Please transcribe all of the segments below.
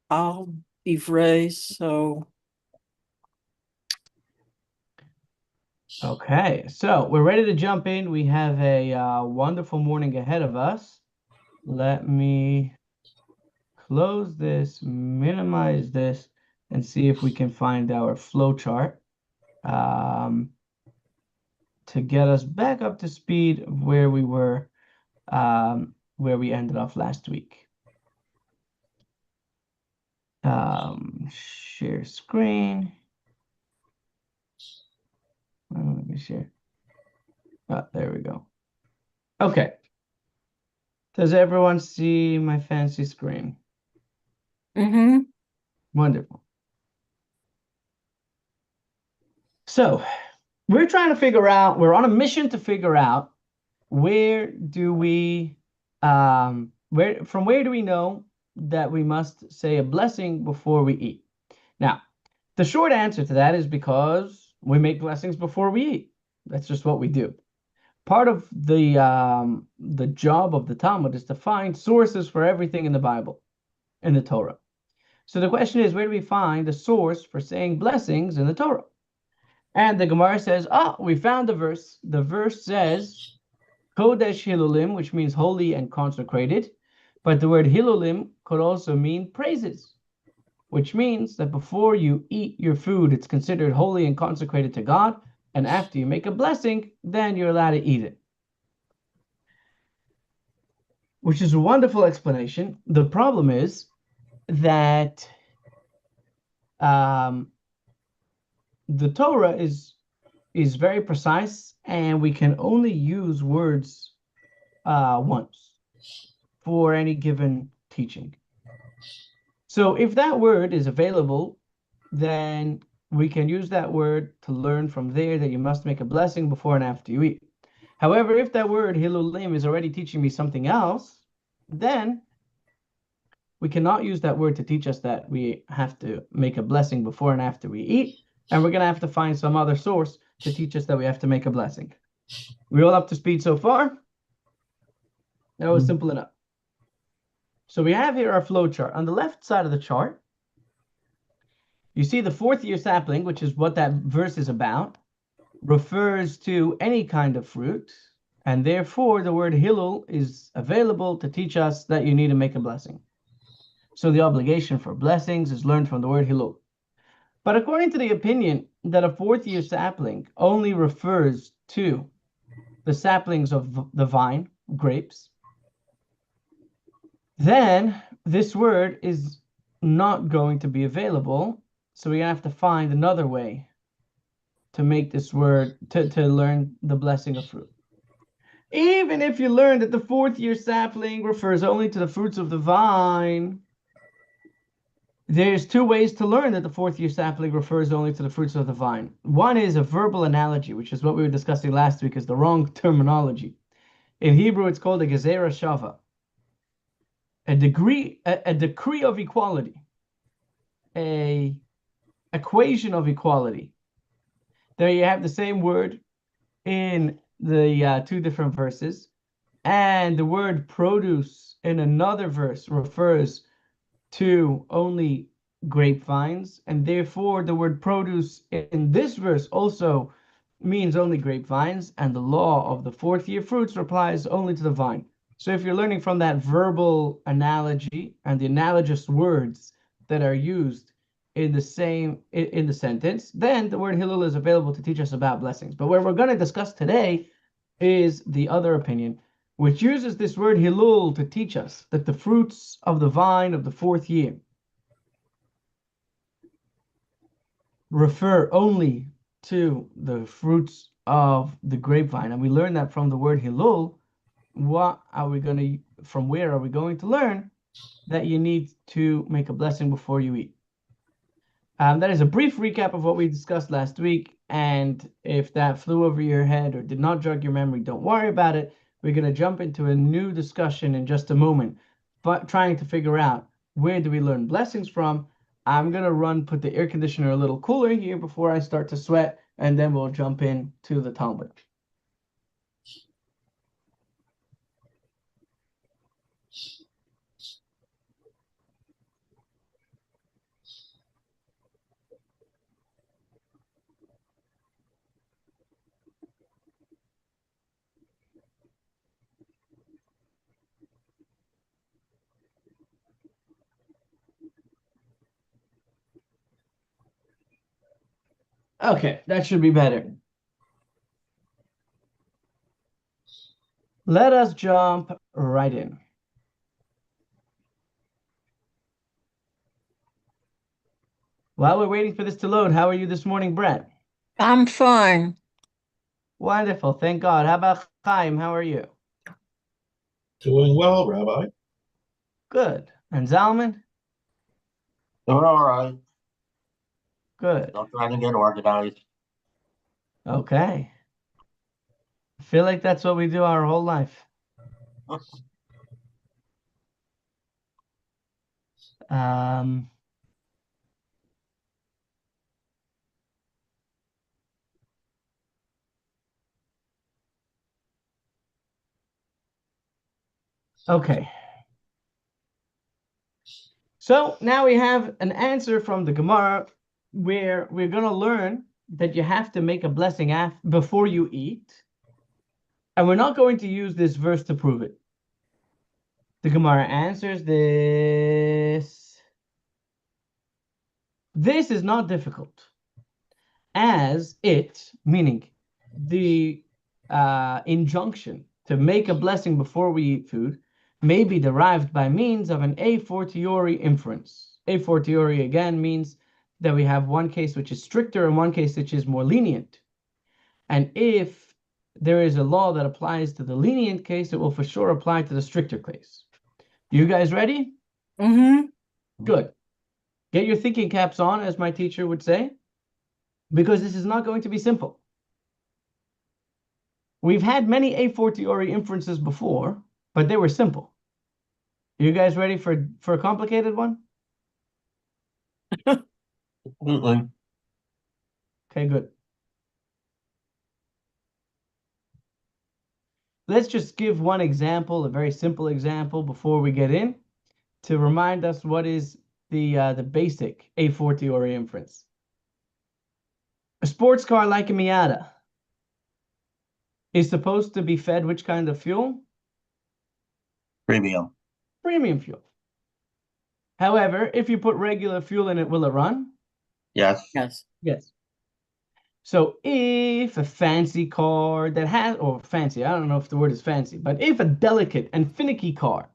I'll Ivrei, so Okay, so we're ready to jump in. We have a wonderful morning ahead of us. Let me close this, minimize this, and see if we can find our flow chart um, to get us back up to speed of where we were, where we ended off last week. Share screen. Let me share. There we go. Okay. Does everyone see my fancy screen? mm-hmm. Wonderful. So we're trying to figure out, we're on a mission to figure out where do we, where do we know that we must say a blessing before we eat? Now, the short answer to that is because we make blessings before we eat. That's just what we do. Part of the job of the Talmud is to find sources for everything in the Bible, in the Torah. So the question is, where do we find the source for saying blessings in the Torah? And the Gemara says, we found the verse. The verse says, Kodesh Hilulim, which means holy and consecrated. But the word Hilulim could also mean praises, which means that before you eat your food, it's considered holy and consecrated to God. And after you make a blessing, then you're allowed to eat it, which is a wonderful explanation. The problem is that um, the Torah is very precise, and we can only use words once for any given teaching. So if that word is available, then we can use that word to learn from there that you must make a blessing before and after you eat. However, if that word hilulim is already teaching me something else, then we cannot use that word to teach us that we have to make a blessing before and after we eat, and we're going to have to find some other source to teach us that we have to make a blessing. We all up to speed so far? That was simple enough. So we have here our flow chart. On the left side of the chart, you see the fourth year sapling, which is what that verse is about, refers to any kind of fruit, and therefore the word Hillel is available to teach us that you need to make a blessing. So the obligation for blessings is learned from the word Hillel. But according to the opinion that a fourth year sapling only refers to the saplings of the vine, grapes, then this word is not going to be available. So we have to find another way to make this word, to learn the blessing of fruit. Even if you learn that the fourth year sapling refers only to the fruits of the vine, there's two ways to learn that the fourth year sapling refers only to the fruits of the vine. One is a verbal analogy, which is what we were discussing last week, is the wrong terminology. In Hebrew, it's called a gezerah shava, a decree of equality, a equation of equality. There you have the same word in the two different verses, and the word produce in another verse refers to only grapevines, and therefore the word produce in this verse also means only grapevines, and the law of the fourth year fruits applies only to the vine. So if you're learning from that verbal analogy and the analogous words that are used in the sentence, then the word Hillel is available to teach us about blessings. But what we're going to discuss today is the other opinion, which uses this word Hilul to teach us that the fruits of the vine of the fourth year refer only to the fruits of the grapevine. And we learn that from the word Hilul. From where are we going to learn that you need to make a blessing before you eat? That is a brief recap of what we discussed last week. And if that flew over your head or did not jog your memory, don't worry about it. We're going to jump into a new discussion in just a moment, but trying to figure out where do we learn blessings from. I'm going to put the air conditioner a little cooler here before I start to sweat, and then we'll jump into the Talmud. Okay, that should be better. Let us jump right in. While we're waiting for this to load, how are you this morning, Brett? I'm fine. Wonderful, thank God. How about Chaim? How are you? Doing well, Rabbi. Good. And Zalman? Doing all right. Good. Still trying to get organized. Okay. I feel like that's what we do our whole life. Um, okay. So now we have an answer from the Gemara where we're going to learn that you have to make a blessing before you eat. And we're not going to use this verse to prove it. The Gemara answers this. This is not difficult, as it, meaning the injunction to make a blessing before we eat food, may be derived by means of an a fortiori inference. A fortiori again means that we have one case which is stricter and one case which is more lenient. And if there is a law that applies to the lenient case, it will for sure apply to the stricter case. You guys ready? Mm-hmm. Good. Get your thinking caps on, as my teacher would say, because this is not going to be simple. We've had many a fortiori inferences before, but they were simple. You guys ready for a complicated one? Absolutely. Okay, good. Let's just give one example, a very simple example, before we get in, to remind us what is the basic a fortiori inference. A sports car like a Miata is supposed to be fed which kind of fuel? Premium. Premium fuel. However, if you put regular fuel in it, will it run? Yes. Yes. Yes. So if a fancy car that has, or fancy, I don't know if the word is fancy, but if a delicate and finicky car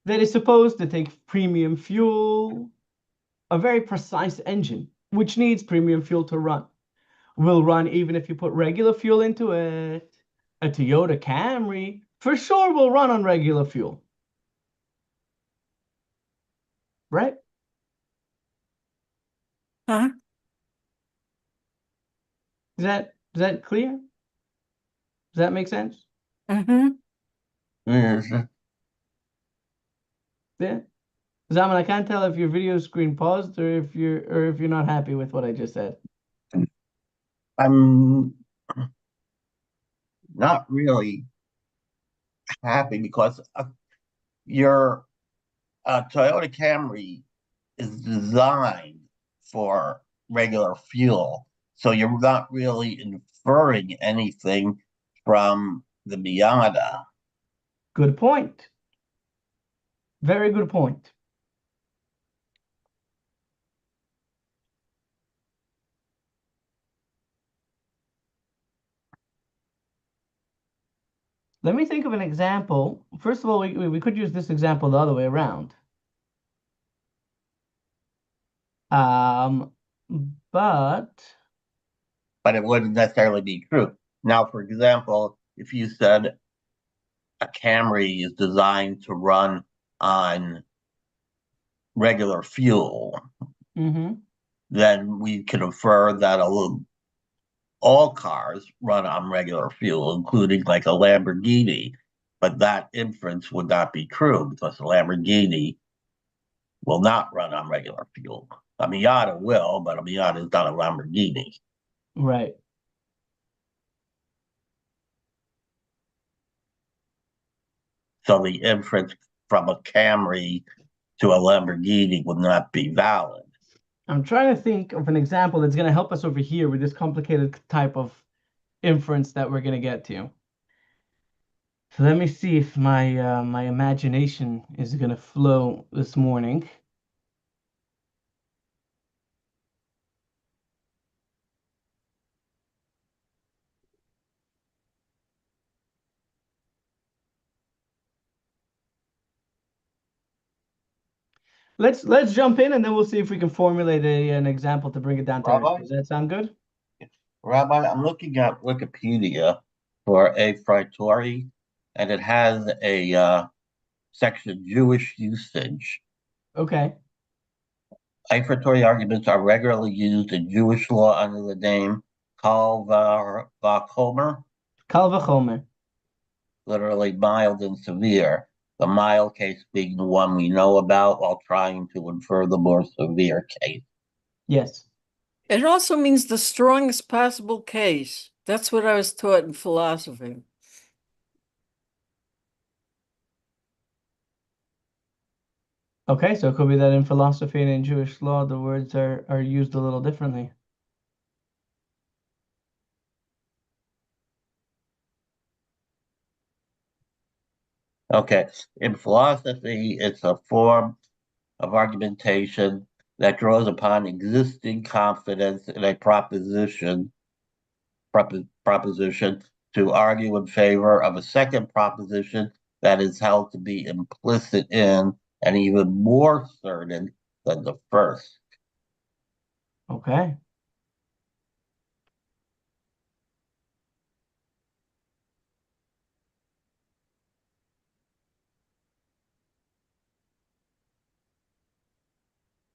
that is supposed to take premium fuel, a very precise engine, which needs premium fuel to run, will run even if you put regular fuel into it. A Toyota Camry for sure will run on regular fuel, right? Huh? Is that clear? Does that make sense? Mm-hmm. Yes. Yeah. Zaman, I can't tell if your video screen paused or if you're not happy with what I just said. I'm not really happy because your Toyota Camry is designed for regular fuel. So you're not really inferring anything from the Miata. Good point. Very good point. Let me think of an example. First of all, we could use this example the other way around. Um, but But it wouldn't necessarily be true. Now, for example, if you said a Camry is designed to run on regular fuel, mhm, then we can infer that all cars run on regular fuel, including like a Lamborghini. But that inference would not be true because a Lamborghini will not run on regular fuel. A Miata will, but a Miata is not a Lamborghini. right. So the inference from a Camry to a Lamborghini would not be valid. I'm trying to think of an example that's going to help us over here with this complicated type of inference that we're going to get to. So let me see if my imagination is going to flow this morning. let's jump in and then we'll see if we can formulate an example to bring it down to earth. Rabbi, Does that sound good? Rabbi, I'm looking at Wikipedia for a Fritori, and it has a section Jewish usage. Okay. Ifratory arguments are regularly used in Jewish law under the name Kal Vachomer, Kal v'chomer. literally mild and severe. The mild case being the one we know about, while trying to infer the more severe case. Yes. It also means the strongest possible case. That's what I was taught in philosophy. Okay, so it could be that in philosophy and in Jewish law, the words are used a little differently. Okay, in philosophy, it's a form of argumentation that draws upon existing confidence in a proposition to argue in favor of a second proposition that is held to be implicit in and even more certain than the first. Okay.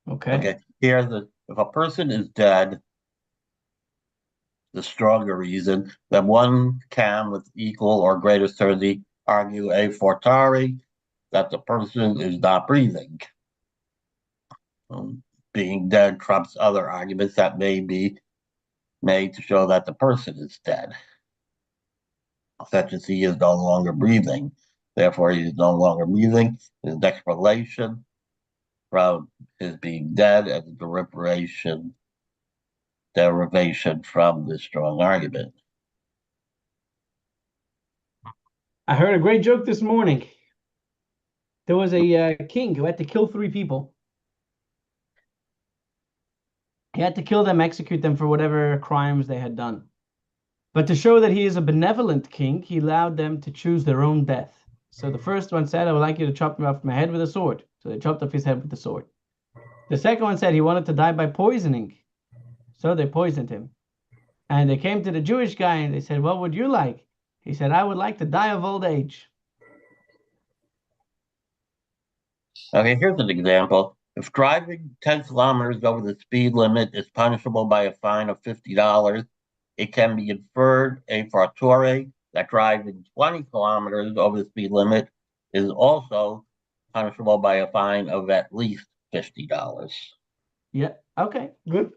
Okay. Okay, if a person is dead, the stronger reason, then one can, with equal or greater certainty, argue a fortiori that the person is not breathing. Being dead trumps other arguments that may be made to show that the person is dead, such as he is no longer breathing. Therefore, he is no longer breathing. His next relation from his being dead and the derivation from this strong argument. I heard a great joke this morning. There was a king who had to kill 3 people. He had to kill them, execute them for whatever crimes they had done. But to show that he is a benevolent king, he allowed them to choose their own death. So the first one said, I would like you to chop me off my head with a sword. So they chopped off his head with the sword. The second one said he wanted to die by poisoning. So they poisoned him. And they came to the Jewish guy and they said, what would you like? He said, I would like to die of old age. Okay, here's an example. If driving 10 kilometers over the speed limit is punishable by a fine of $50, it can be inferred a fortiori that driving 20 kilometers over the speed limit is also punishable by a fine of at least $50. Yeah, okay, good.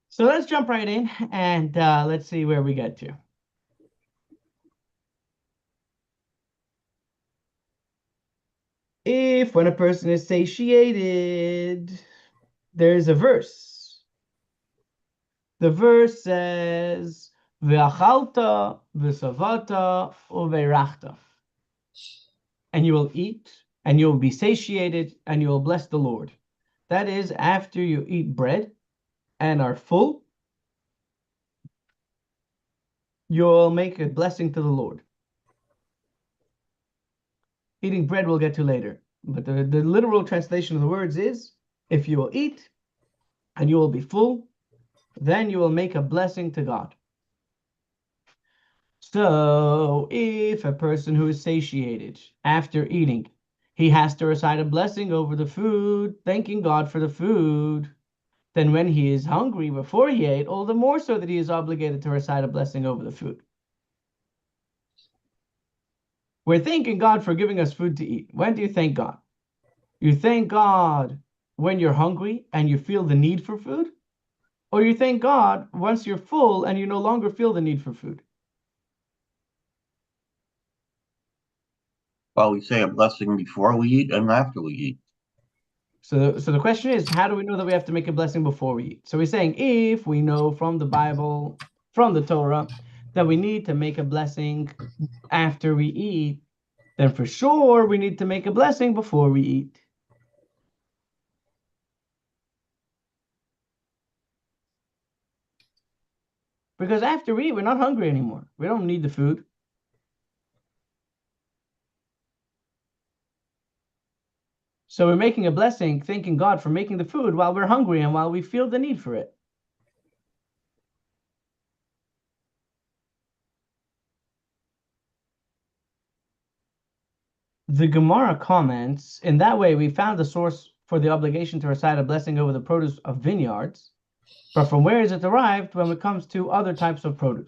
So let's jump right in and let's see where we get to. If when a person is satiated, there's a verse. The verse says, Ve'achalta, ve'savata, uve'rachta. And you will eat, and you will be satiated, and you will bless the Lord. That is, after you eat bread and are full, you'll make a blessing to the Lord. Eating bread we'll get to later. But the literal translation of the words is, if you will eat and you will be full, then you will make a blessing to God. So if a person who is satiated after eating, he has to recite a blessing over the food, thanking God for the food, then when he is hungry before he ate, all the more so that he is obligated to recite a blessing over the food. We're thanking God for giving us food to eat. When do you thank God? You thank God when you're hungry and you feel the need for food? Or you thank God once you're full and you no longer feel the need for food? Well, we say a blessing before we eat and after we eat. So the question is, how do we know that we have to make a blessing before we eat? So we're saying if we know from the Bible, from the Torah, that we need to make a blessing after we eat, then for sure we need to make a blessing before we eat. Because after we eat, we're not hungry anymore. We don't need the food. So we're making a blessing, thanking God for making the food while we're hungry and while we feel the need for it. The Gemara comments, in that way we found the source for the obligation to recite a blessing over the produce of vineyards, but from where is it derived when it comes to other types of produce?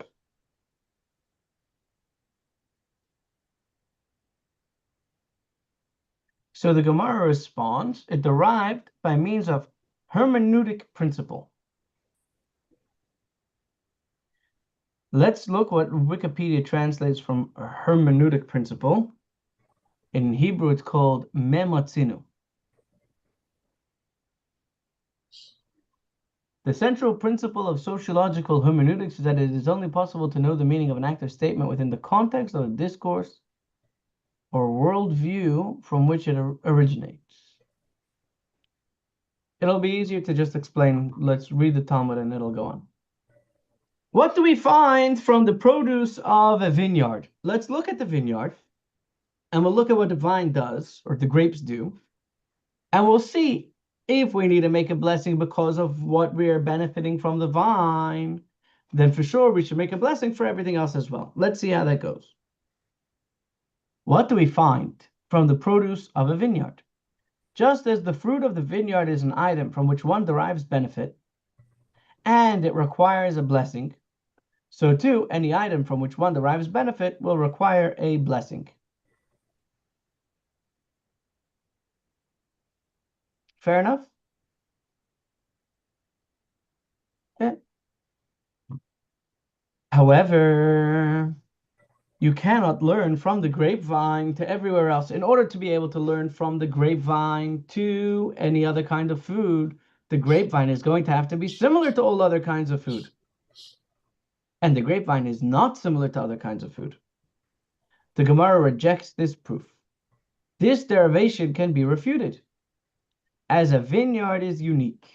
So the Gemara responds, it derived by means of hermeneutic principle. Let's look what Wikipedia translates from hermeneutic principle. In Hebrew, it's called memotzinu. The central principle of sociological hermeneutics is that it is only possible to know the meaning of an active statement within the context of a discourse or worldview from which it originates. It'll be easier to just explain. Let's read the Talmud and it'll go on. What do we find from the produce of a vineyard? Let's look at the vineyard and we'll look at what the vine does, or the grapes do, and we'll see if we need to make a blessing because of what we are benefiting from the vine. Then for sure we should make a blessing for everything else as well. Let's see how that goes. What do we find from the produce of a vineyard? Just as the fruit of the vineyard is an item from which one derives benefit, and it requires a blessing, so too any item from which one derives benefit will require a blessing. Fair enough? Yeah. However, you cannot learn from the grapevine to everywhere else. In order to be able to learn from the grapevine to any other kind of food, the grapevine is going to have to be similar to all other kinds of food. And the grapevine is not similar to other kinds of food. The Gemara rejects this proof. This derivation can be refuted, as a vineyard is unique.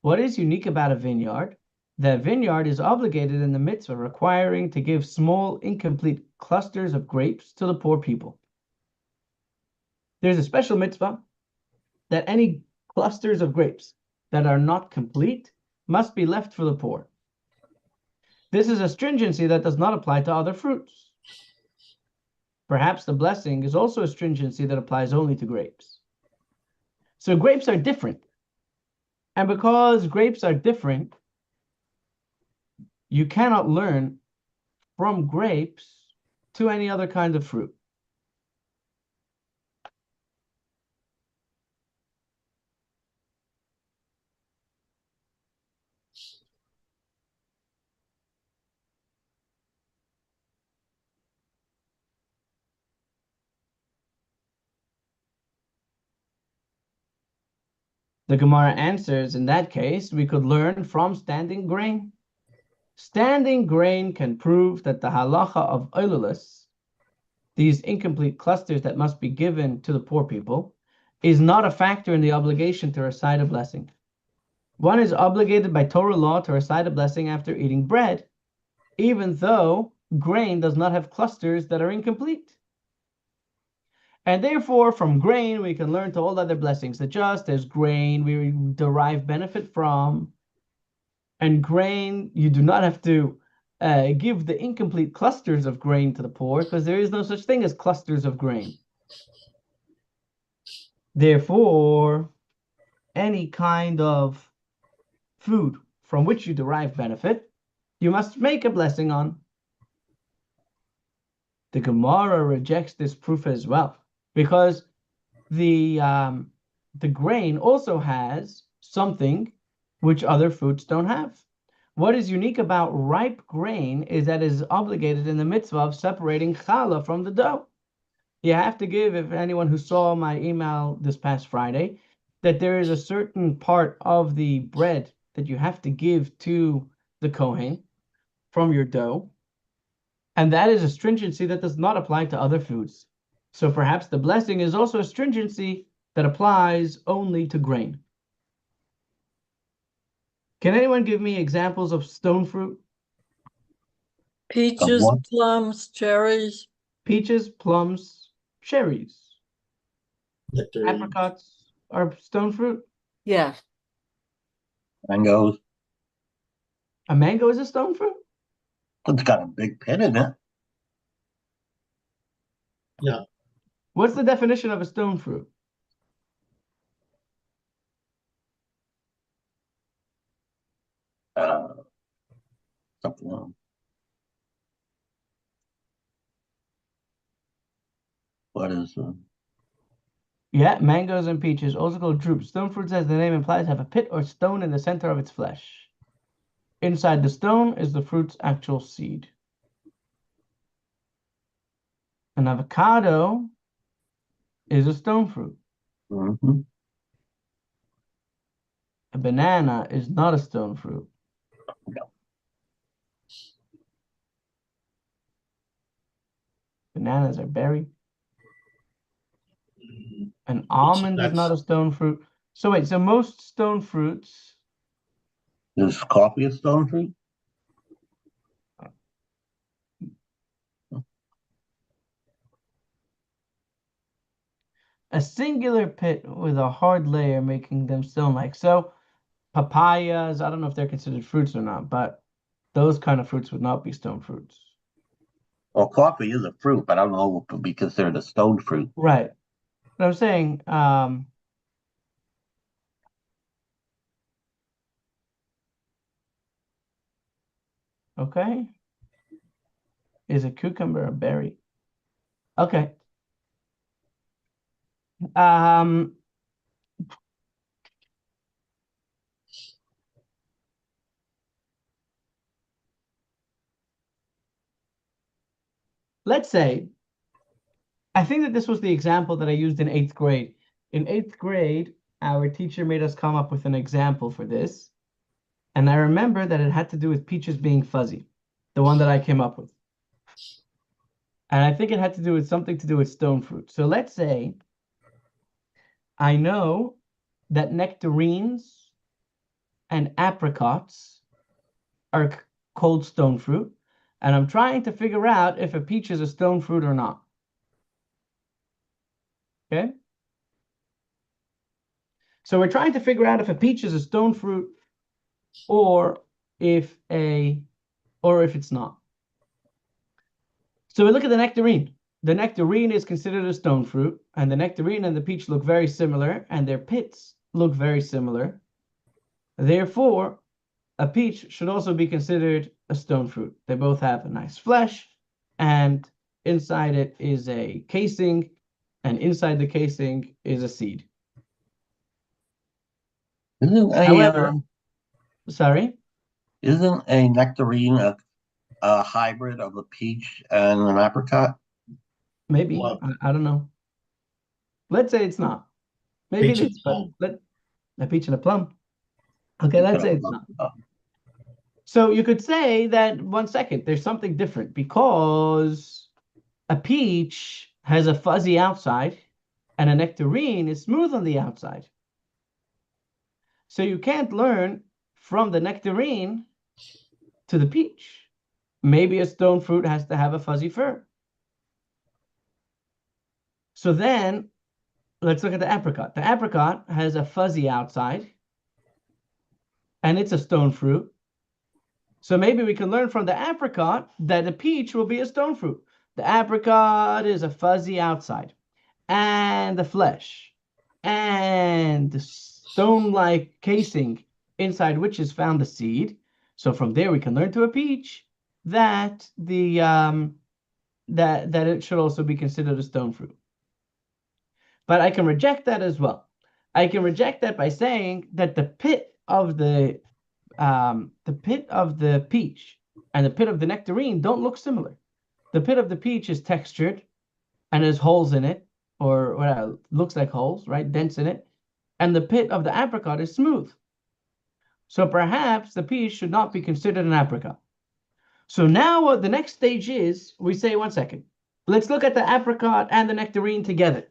What is unique about a vineyard? The vineyard is obligated in the mitzvah requiring to give small, incomplete clusters of grapes to the poor people. There's a special mitzvah that any clusters of grapes that are not complete must be left for the poor. This is a stringency that does not apply to other fruits. Perhaps the blessing is also a stringency that applies only to grapes. So grapes are different. And because grapes are different, you cannot learn from grapes to any other kind of fruit. The Gemara answers, in that case, we could learn from standing grain. Standing grain can prove that the halacha of oilulus, these incomplete clusters that must be given to the poor people, is not a factor in the obligation to recite a blessing. One is obligated by Torah law to recite a blessing after eating bread, even though grain does not have clusters that are incomplete. And therefore, from grain, we can learn to all other blessings, that just as grain we derive benefit from, and grain, you do not have to give the incomplete clusters of grain to the poor, because there is no such thing as clusters of grain. Therefore, any kind of food from which you derive benefit, you must make a blessing on. The Gemara rejects this proof as well, because the grain also has something which other fruits don't have. What is unique about ripe grain is that it is obligated in the mitzvah of separating challah from the dough. You have to give, if anyone who saw my email this past Friday, that there is a certain part of the bread that you have to give to the Kohen from your dough, and that is a stringency that does not apply to other foods. So perhaps the blessing is also a stringency that applies only to grain. Can anyone give me examples of stone fruit? Nectarines. Apricots are stone fruit. Yeah. Mangoes. A mango is a stone fruit? It's got a big pit in it. Yeah. What's the definition of a stone fruit? Something else. What is Yeah, mangoes and peaches, also called drupes. Stone fruits, as the name implies, have a pit or stone in the center of its flesh. Inside the stone is the fruit's actual seed. An avocado is a stone fruit. mhm. A banana is not a stone fruit. No. Bananas are berry. An almond is not a stone fruit. So wait, so most stone fruits, Is coffee a stone fruit? a singular pit with a hard layer making them stone-like. So papayas, I don't know if they're considered fruits or not, but those kind of fruits would not be stone fruits. Well, coffee is a fruit, but I don't know if it would be considered a stone fruit. Right. But I'm saying, okay, is a cucumber a berry? Okay. Um, let's say, I think that this was the example that I used in 8th grade. In 8th grade, our teacher made us come up with an example for this. And I remember that it had to do with peaches being fuzzy, the one that I came up with. And I think it had to do with something to do with stone fruit. So let's say I know that nectarines and apricots are cold stone fruit, and I'm trying to figure out if a peach is a stone fruit or not. Okay? So we're trying to figure out if a peach is a stone fruit or if it's not. So we look at the nectarine. The nectarine is considered a stone fruit, and the nectarine and the peach look very similar, and their pits look very similar. Therefore, a peach should also be considered a stone fruit. They both have a nice flesh, and inside it is a casing, and inside the casing is a seed. However, sorry? Isn't a nectarine a hybrid of a peach and an apricot? Maybe. Plum. I don't know. Let's say it's not. Maybe Peach it and is, but plum. a peach and a plum. Okay, let's say it's not. Oh, So you could say that 1 second, there's something different because a peach has a fuzzy outside and a nectarine is smooth on the outside. So you can't learn from the nectarine to the peach. Maybe a stone fruit has to have a fuzzy fur. So then let's look at the apricot. The apricot has a fuzzy outside and it's a stone fruit. So maybe we can learn from the apricot that the peach will be a stone fruit. The apricot is a fuzzy outside and the flesh and the stone-like casing inside which is found the seed. So from there we can learn to a peach that that it should also be considered a stone fruit. But I can reject that as well. I can reject that by saying that the pit of the peach and the pit of the nectarine don't look similar. The pit of the peach is textured and has holes in it, or what looks like holes, right? Dents in it. And the pit of the apricot is smooth. So perhaps the peach should not be considered an apricot. So now what the next stage is, we say 1 second. Let's look at the apricot and the nectarine together.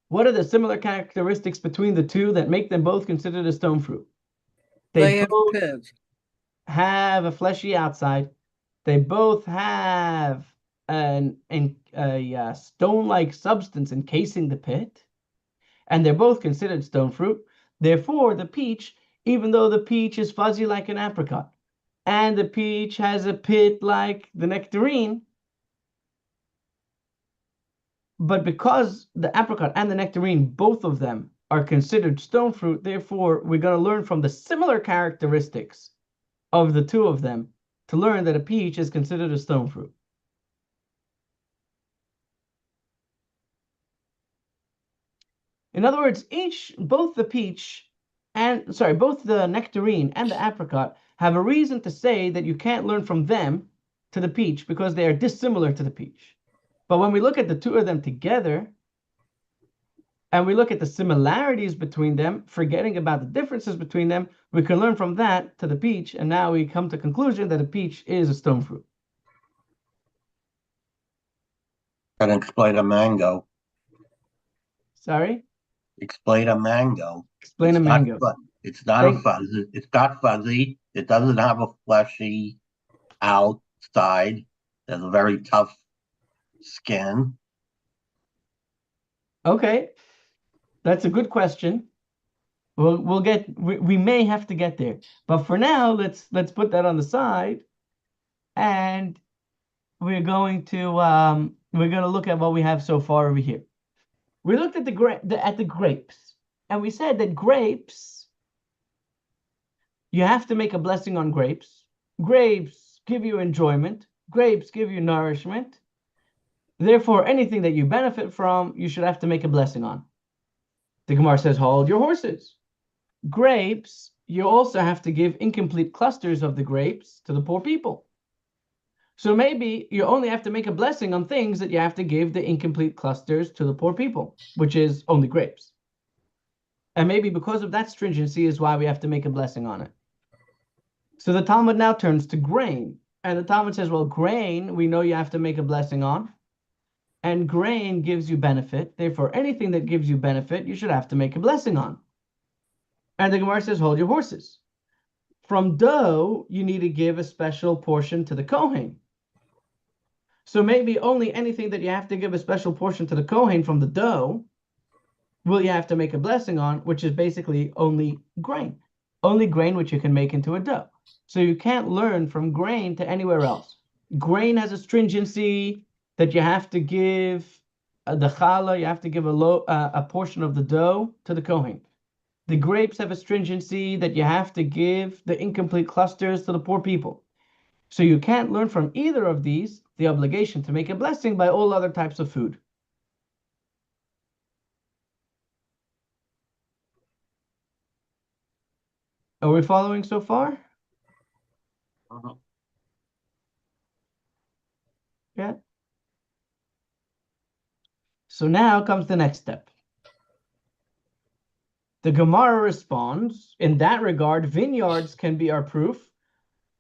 What are the similar characteristics between the two that make them both considered a stone fruit? They have both pits. have a fleshy outside. They both have a stone-like substance encasing the pit, and they're both considered stone fruit. Therefore, the peach, even though the peach is fuzzy like an apricot, and the peach has a pit like the nectarine, but because the apricot and the nectarine, both of them are considered stone fruit, therefore we're going to learn from the similar characteristics of the two of them to learn that a peach is considered a stone fruit. In other words, both the nectarine and the apricot have a reason to say that you can't learn from them to the peach because they are dissimilar to the peach. But when we look at the two of them together, and we look at the similarities between them, forgetting about the differences between them, we can learn from that to the peach, and now we come to the conclusion that a peach is a stone fruit. And explain a mango. Sorry? Explain a mango. Explain a mango. It's not a fuzzy. It's not fuzzy. It doesn't have a fleshy outside. It has a very tough skin. Okay, that's a good question. We may have to get there, but for now, let's put that on the side, and we're going to look at what we have so far over here. We looked at the grapes, and we said that grapes, you have to make a blessing on grapes. Grapes give you enjoyment. Grapes give you nourishment. Therefore, anything that you benefit from, you should have to make a blessing on. The Gemara says, hold your horses. Grapes, you also have to give incomplete clusters of the grapes to the poor people. So maybe you only have to make a blessing on things that you have to give the incomplete clusters to the poor people, which is only grapes. And maybe because of that stringency is why we have to make a blessing on it. So the Talmud now turns to grain. And the Talmud says, well, grain, we know you have to make a blessing on. And grain gives you benefit. Therefore, anything that gives you benefit, you should have to make a blessing on. And the Gemara says, hold your horses. From dough, you need to give a special portion to the Kohen. So maybe only anything that you have to give a special portion to the Kohen from the dough will you have to make a blessing on, which is basically only grain. Only grain which you can make into a dough. So you can't learn from grain to anywhere else. Grain has a stringency that you have to give the challah, you have to give a portion of the dough to the Kohen. The grapes have a stringency that you have to give the incomplete clusters to the poor people. So you can't learn from either of these the obligation to make a blessing by all other types of food. Are we following so far? Yeah. So now comes the next step. The Gemara responds, in that regard, vineyards can be our proof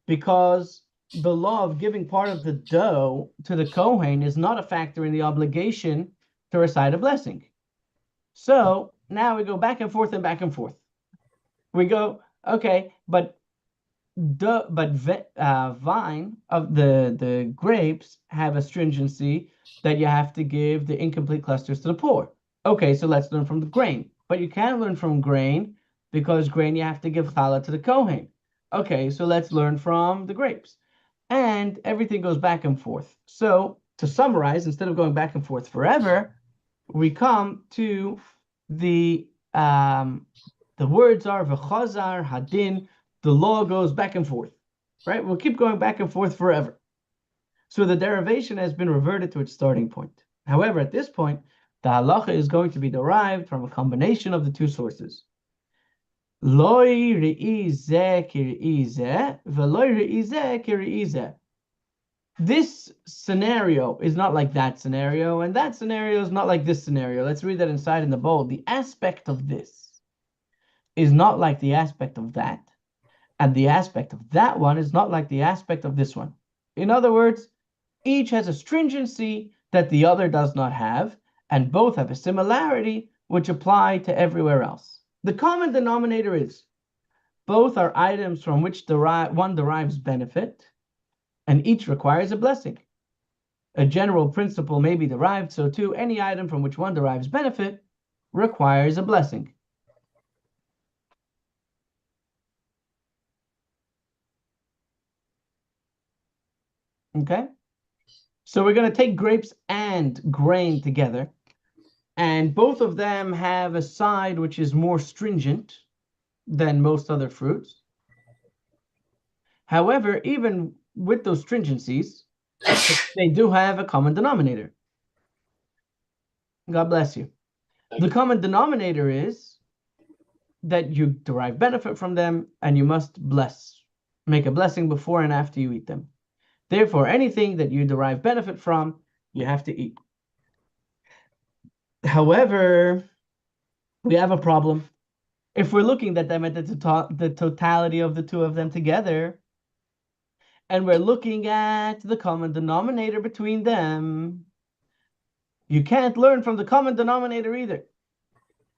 because the law of giving part of the dough to the Kohen is not a factor in the obligation to recite a blessing. So now we go back and forth and back and forth. We go, okay, but vine of the grapes have a stringency that you have to give the incomplete clusters to the poor. Okay, so let's learn from the grain. But you can't learn from grain because grain you have to give challah to the Kohen. Okay, so let's learn from the grapes. And everything goes back and forth. So to summarize, instead of going back and forth forever, we come to the words are v'chazar hadin. The law goes back and forth, right? We'll keep going back and forth forever. So the derivation has been reverted to its starting point. However, at this point, the halacha is going to be derived from a combination of the two sources. Loi re'i zeh ki re'i zeh, v'loi re'i zeh ki re'i zeh. This scenario is not like that scenario, and that scenario is not like this scenario. Let's read that inside in the bold. The aspect of this is not like the aspect of that, and the aspect of that one is not like the aspect of this one. In other words, each has a stringency that the other does not have, and both have a similarity which apply to everywhere else. The common denominator is both are items from which one derives benefit, and each requires a blessing. a general principle may be derived, so too any item from which one derives benefit requires a blessing. Okay? So we're going to take grapes and grain together, and both of them have a side which is more stringent than most other fruits. However, even with those stringencies, they do have a common denominator. God bless you. The common denominator is that you derive benefit from them and you must make a blessing before and after you eat them. Therefore, anything that you derive benefit from, you have to eat. However, we have a problem. If we're looking at them at the totality of the two of them together, and we're looking at the common denominator between them, you can't learn from the common denominator either.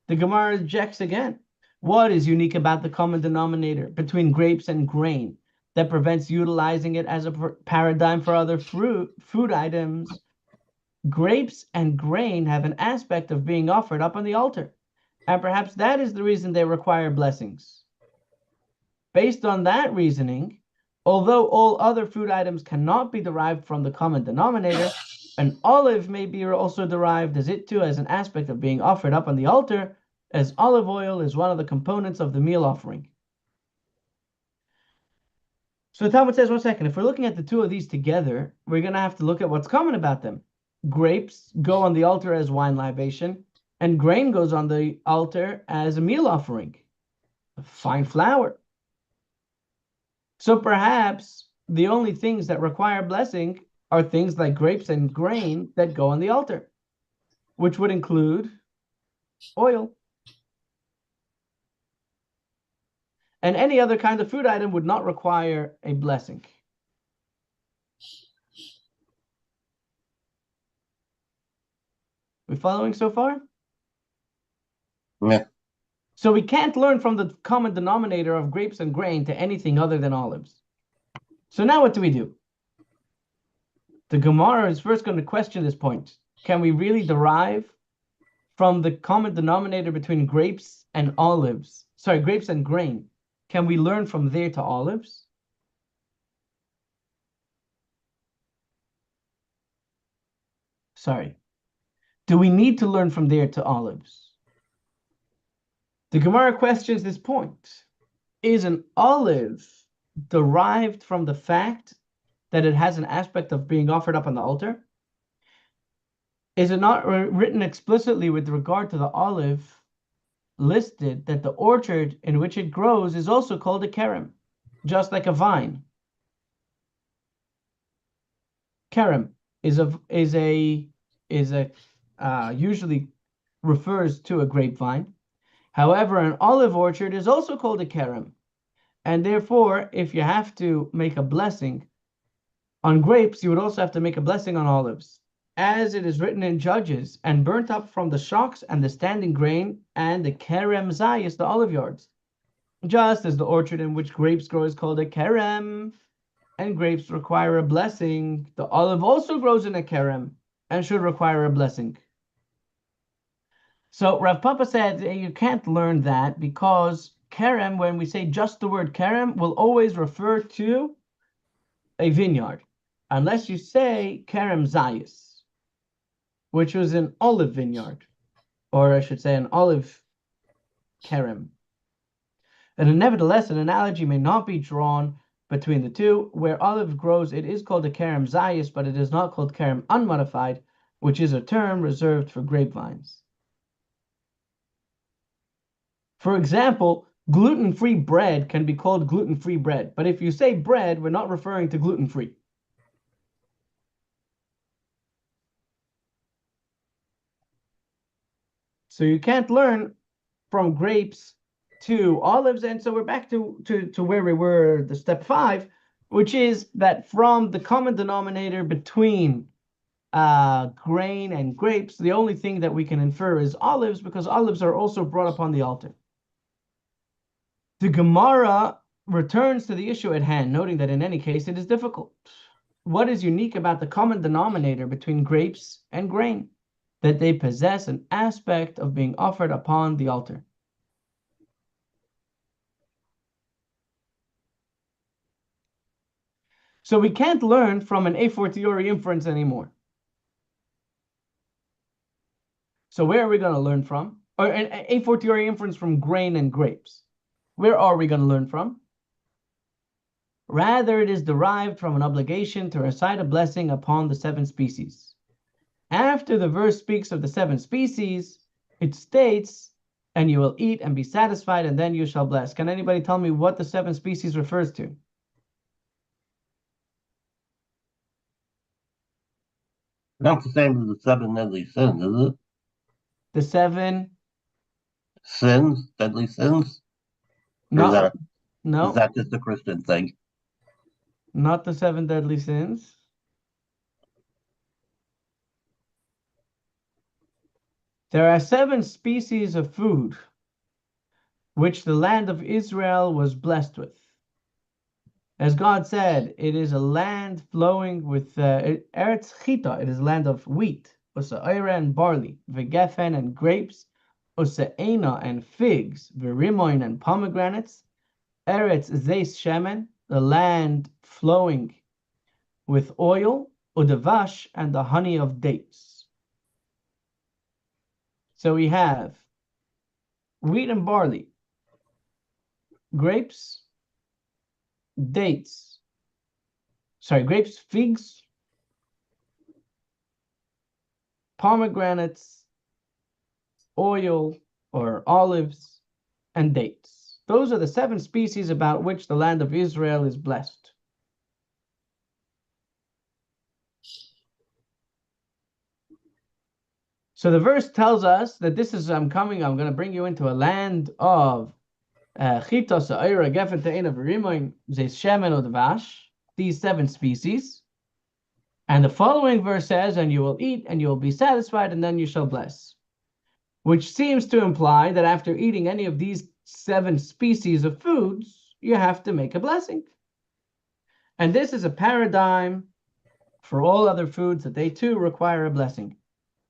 The Gemara objects again. What is unique about the common denominator between grapes and grain that prevents utilizing it as a paradigm for other food items? Grapes and grain have an aspect of being offered up on the altar, and perhaps that is the reason they require blessings. Based on that reasoning, although all other food items cannot be derived from the common denominator, an olive may be also derived as it too has an aspect of being offered up on the altar, as olive oil is one of the components of the meal offering. So the Talmud says, 1 second, if we're looking at the two of these together, we're going to have to look at what's common about them. Grapes go on the altar as wine libation, and grain goes on the altar as a meal offering, a fine flour. So perhaps the only things that require blessing are things like grapes and grain that go on the altar, which would include oil. And any other kind of food item would not require a blessing. We following so far? Yeah. So we can't learn from the common denominator of grapes and grain to anything other than olives. So now what do we do? The Gemara is first going to question this point. Can we really derive from the common denominator between grapes and grain? Can we learn from there to olives? Do we need to learn from there to olives? The Gemara questions this point. Is an olive derived from the fact that it has an aspect of being offered up on the altar? Is it not written explicitly with regard to the olive listed that the orchard in which it grows is also called a kerem, just like a vine? Kerem usually refers to a grapevine. However, an olive orchard is also called a kerem, and therefore, if you have to make a blessing on grapes, you would also have to make a blessing on olives, as it is written in Judges, and burnt up from the shocks and the standing grain and the kerem zayis, the olive yards. Just as the orchard in which grapes grow is called a kerem, and grapes require a blessing, the olive also grows in a kerem and should require a blessing. So Rav Papa said you can't learn that because kerem, when we say just the word kerem, will always refer to a vineyard, unless you say kerem zayis, which was an olive vineyard, or I should say an olive kerem. And nevertheless, an analogy may not be drawn between the two. Where olive grows, it is called a kerem zayis, but it is not called kerem unmodified, which is a term reserved for grapevines. For example, gluten-free bread can be called gluten-free bread, but if you say bread, we're not referring to gluten-free. So you can't learn from grapes to olives, and so we're back to where we were, the step 5, which is that from the common denominator between grain and grapes, the only thing that we can infer is olives, because olives are also brought upon the altar. The Gemara returns to the issue at hand, noting that in any case it is difficult. what is unique about the common denominator between grapes and grain? That they possess an aspect of being offered upon the altar. So we can't learn from an a fortiori inference anymore. So where are we going to learn from? Or an a fortiori inference from grain and grapes. Where are we going to learn from? Rather, it is derived from an obligation to recite a blessing upon the 7 species. After the verse speaks of the 7 species, it states, and you will eat and be satisfied, and then you shall bless. Can anybody tell me what the 7 species refers to? Not the same as the 7 deadly sins, is it? The 7, Sins, deadly sins? Or is no, no, that just a Christian thing? not the 7 deadly sins. There are 7 species of food which the land of Israel was blessed with. As God said, it is a land flowing with Eretz Chita, it is a land of wheat, Usaira and barley, Vegefen and grapes, Usaena and figs, Verimoin and pomegranates, Eretz Zeis Shemen, the land flowing with oil, Udavash and the honey of dates. So we have wheat and barley, grapes, grapes, figs, pomegranates, oil or olives, and dates. Those are the 7 species about which the land of Israel is blessed. So the verse tells us that this is, I'm going to bring you into a land of these 7 species. And the following verse says, and you will eat and you will be satisfied, and then you shall bless. Which seems to imply that after eating any of these 7 species of foods, you have to make a blessing. And this is a paradigm for all other foods that they too require a blessing,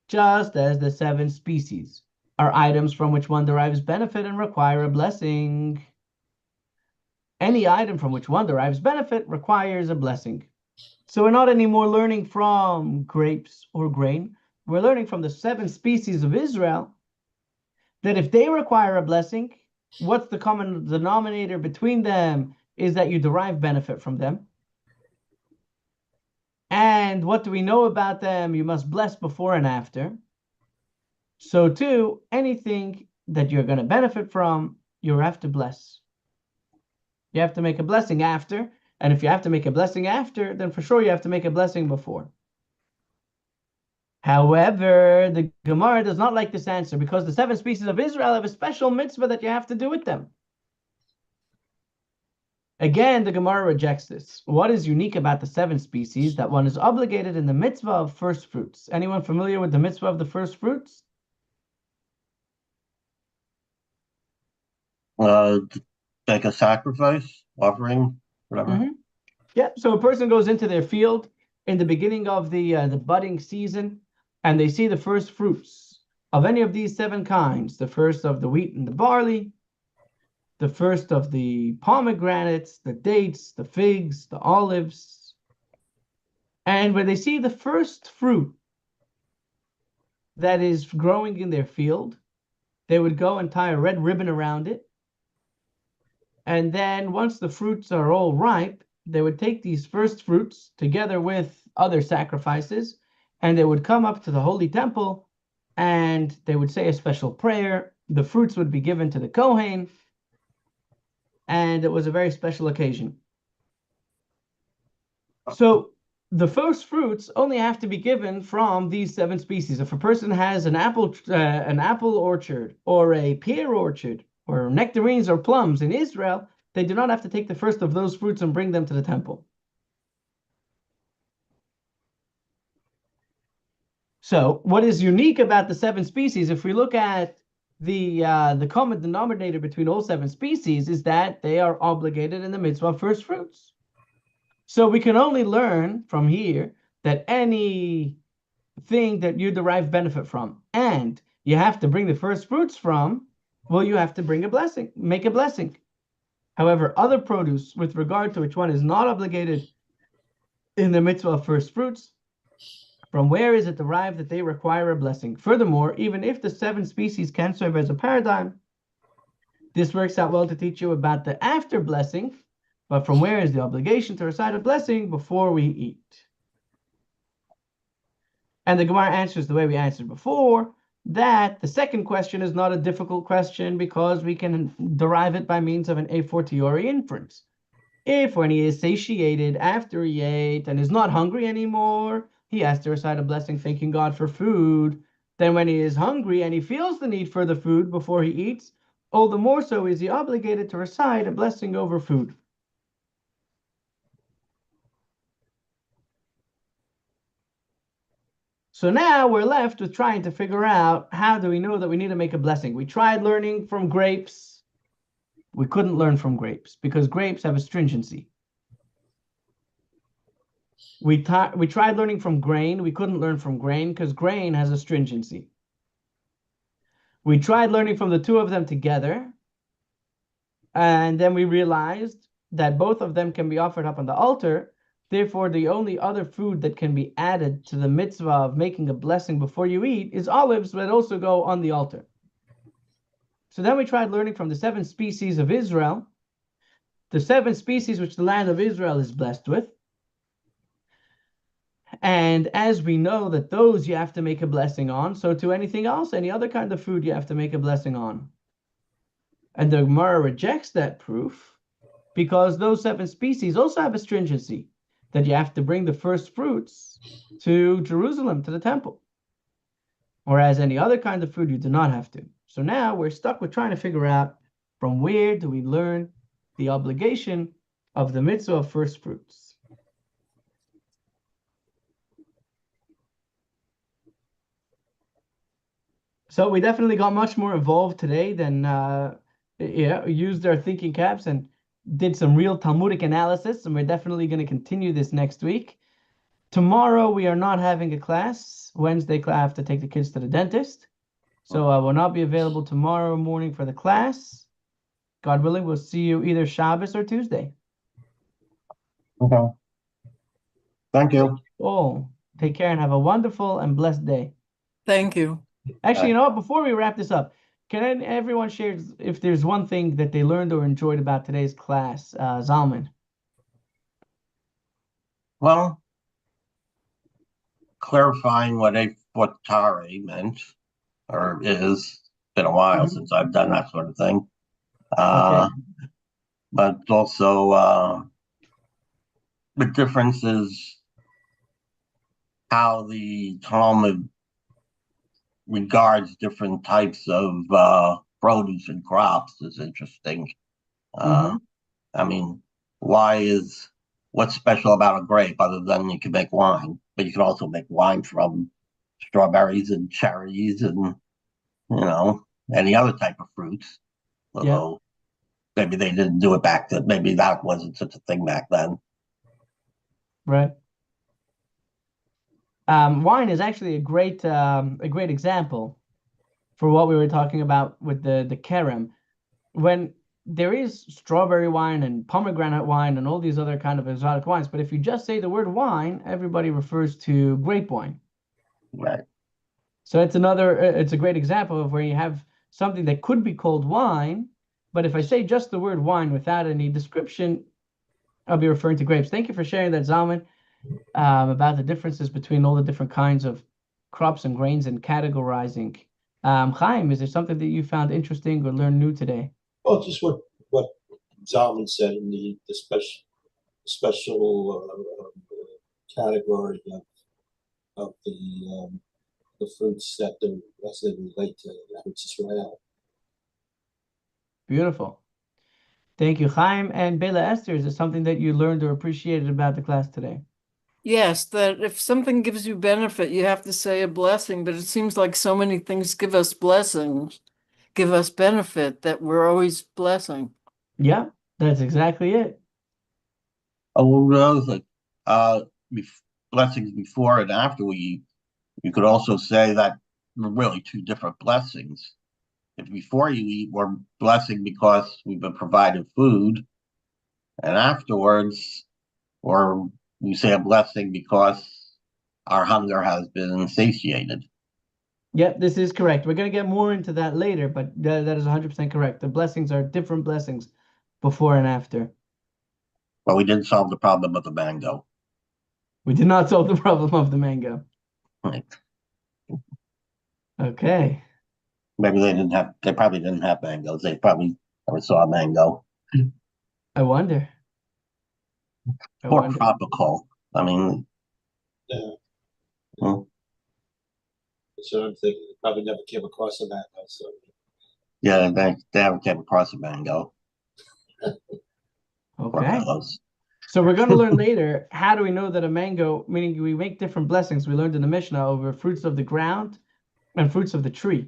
just as the 7 species are items from which one derives benefit and require a blessing. Any item from which one derives benefit requires a blessing. So we're not anymore learning from grapes or grain. We're learning from the 7 species of Israel that if they require a blessing, what's the common denominator between them is that you derive benefit from them. And what do we know about them? You must bless before and after. So too, anything that you're going to benefit from, you have to bless. You have to make a blessing after. And if you have to make a blessing after, then for sure you have to make a blessing before. However, the Gemara does not like this answer because the 7 species of Israel have a special mitzvah that you have to do with them. Again, the Gemara rejects this. What is unique about the 7 species that one is obligated in the mitzvah of first fruits? Anyone familiar with the mitzvah of the first fruits? Like a sacrifice, offering, whatever. Mm-hmm. Yeah, so a person goes into their field in the beginning of the budding season, and they see the first fruits of any of these 7 kinds, the first of the wheat and the barley, the first of the pomegranates, the dates, the figs, the olives. And when they see the first fruit that is growing in their field, they would go and tie a red ribbon around it. And then once the fruits are all ripe, they would take these first fruits together with other sacrifices, and they would come up to the holy temple, and they would say a special prayer. The fruits would be given to the Kohen, and it was a very special occasion. So the first fruits only have to be given from these 7 species. If a person has an apple orchard or a pear orchard or nectarines or plums in Israel, they do not have to take the first of those fruits and bring them to the temple. So what is unique about the 7 species, if we look at the common denominator between all 7 species, is that they are obligated in the mitzvah of first fruits. So we can only learn from here that any thing that you derive benefit from, and you have to bring the first fruits from, well, you have to bring a blessing, make a blessing. However, other produce with regard to which one is not obligated in the mitzvah of first fruits, from where is it derived that they require a blessing? Furthermore, even if the 7 species can serve as a paradigm, this works out well to teach you about the after blessing, but from where is the obligation to recite a blessing before we eat? And the Gemara answers the way we answered before, that the second question is not a difficult question because we can derive it by means of an a fortiori inference. If when he is satiated after he ate and is not hungry anymore, he has to recite a blessing thanking God for food, then when he is hungry and he feels the need for the food before he eats, all the more so is he obligated to recite a blessing over food. So now we're left with trying to figure out, how do we know that we need to make a blessing? We tried learning from grapes. We couldn't learn from grapes because grapes have astringency. We tried learning from grain. We couldn't learn from grain because grain has astringency. We tried learning from the two of them together, and then we realized that both of them can be offered up on the altar. Therefore, the only other food that can be added to the mitzvah of making a blessing before you eat is olives that also go on the altar. So then we tried learning from the 7 species of Israel, the 7 species which the land of Israel is blessed with. And as we know that those you have to make a blessing on, so to anything else, any other kind of food you have to make a blessing on. And the Gemara rejects that proof because those 7 species also have a stringency that you have to bring the first fruits to Jerusalem, to the temple. Whereas any other kind of food you do not have to. So now we're stuck with trying to figure out, from where do we learn the obligation of the mitzvah of first fruits? So we definitely got much more involved today than used our thinking caps and did some real Talmudic analysis, and we're definitely going to continue this next week. Tomorrow we are not having a class. Wednesday I have to take the kids to the dentist. So I will not be available tomorrow morning for the class. God willing, we'll see you either Shabbos or Tuesday. Okay. Thank you. Oh, take care and have a wonderful and blessed day. Thank you. Actually, you know what? Before we wrap this up, can everyone share if there's one thing that they learned or enjoyed about today's class? Zalman. Well, clarifying what a fortiori meant or is. It's been a while since I've done that sort of thing. Okay. But also the difference is how the Talmud regards different types of produce and crops is interesting. I mean, what's special about a grape other than you can make wine? But you can also make wine from strawberries and cherries and, any other type of fruits. Although maybe they didn't do it back then. Maybe that wasn't such a thing back then. Right. Wine is actually a great example for what we were talking about with the kerem. When there is strawberry wine and pomegranate wine and all these other kind of exotic wines, but if you just say the word wine, everybody refers to grape wine. Right. So it's a great example of where you have something that could be called wine, but if I say just the word wine without any description, I'll be referring to grapes. Thank you for sharing that, Zalman, about the differences between all the different kinds of crops and grains and categorizing. Chaim, is there something that you found interesting or learned new today? Well, just what Zalman said in the special category of the fruits that as they relate to Israel. Beautiful. Thank you, Chaim. And Bela Esther, is there something that you learned or appreciated about the class today? Yes, that if something gives you benefit, you have to say a blessing, but it seems like so many things give us blessings, give us benefit, that we're always blessing. Yeah, that's exactly it. Oh, another thing, blessings before and after we eat. You could also say that we're really two different blessings. If before you eat, we're blessing because we've been provided food, and afterwards, or we say a blessing because our hunger has been satiated. Yep, this is correct. We're going to get more into that later, but that is 100% correct. The blessings are different blessings before and after. But we didn't solve the problem of the mango. We did not solve the problem of the mango. Right. Okay. Maybe they probably didn't have mangoes. They probably never saw a mango. I wonder. I Or wonder. tropical. I mean, Yeah, hmm, that's what I'm thinking. They probably never came across a mango, so. yeah, they haven't came across a mango. Poor Okay. fellows. So we're going to learn later, how do we know that a mango, meaning we make different blessings, we learned in the Mishnah over fruits of the ground and fruits of the tree.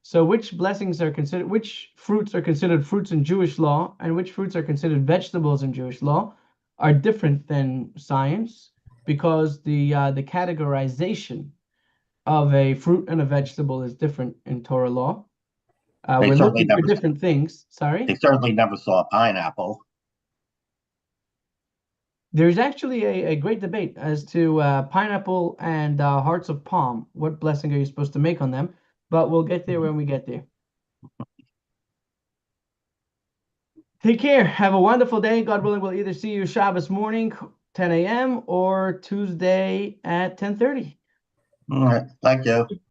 So which fruits are considered fruits in Jewish law and which fruits are considered vegetables in Jewish law are different than science, because the categorization of a fruit and a vegetable is different in Torah law. They We're certainly looking for never different things. Sorry? they certainly never saw a pineapple. There's actually a great debate as to pineapple and hearts of palm. What blessing are you supposed to make on them? But we'll get there when we get there. Take care. Have a wonderful day. God willing, we'll either see you Shabbos morning, 10 a.m. or Tuesday at 10:30. All right, thank you.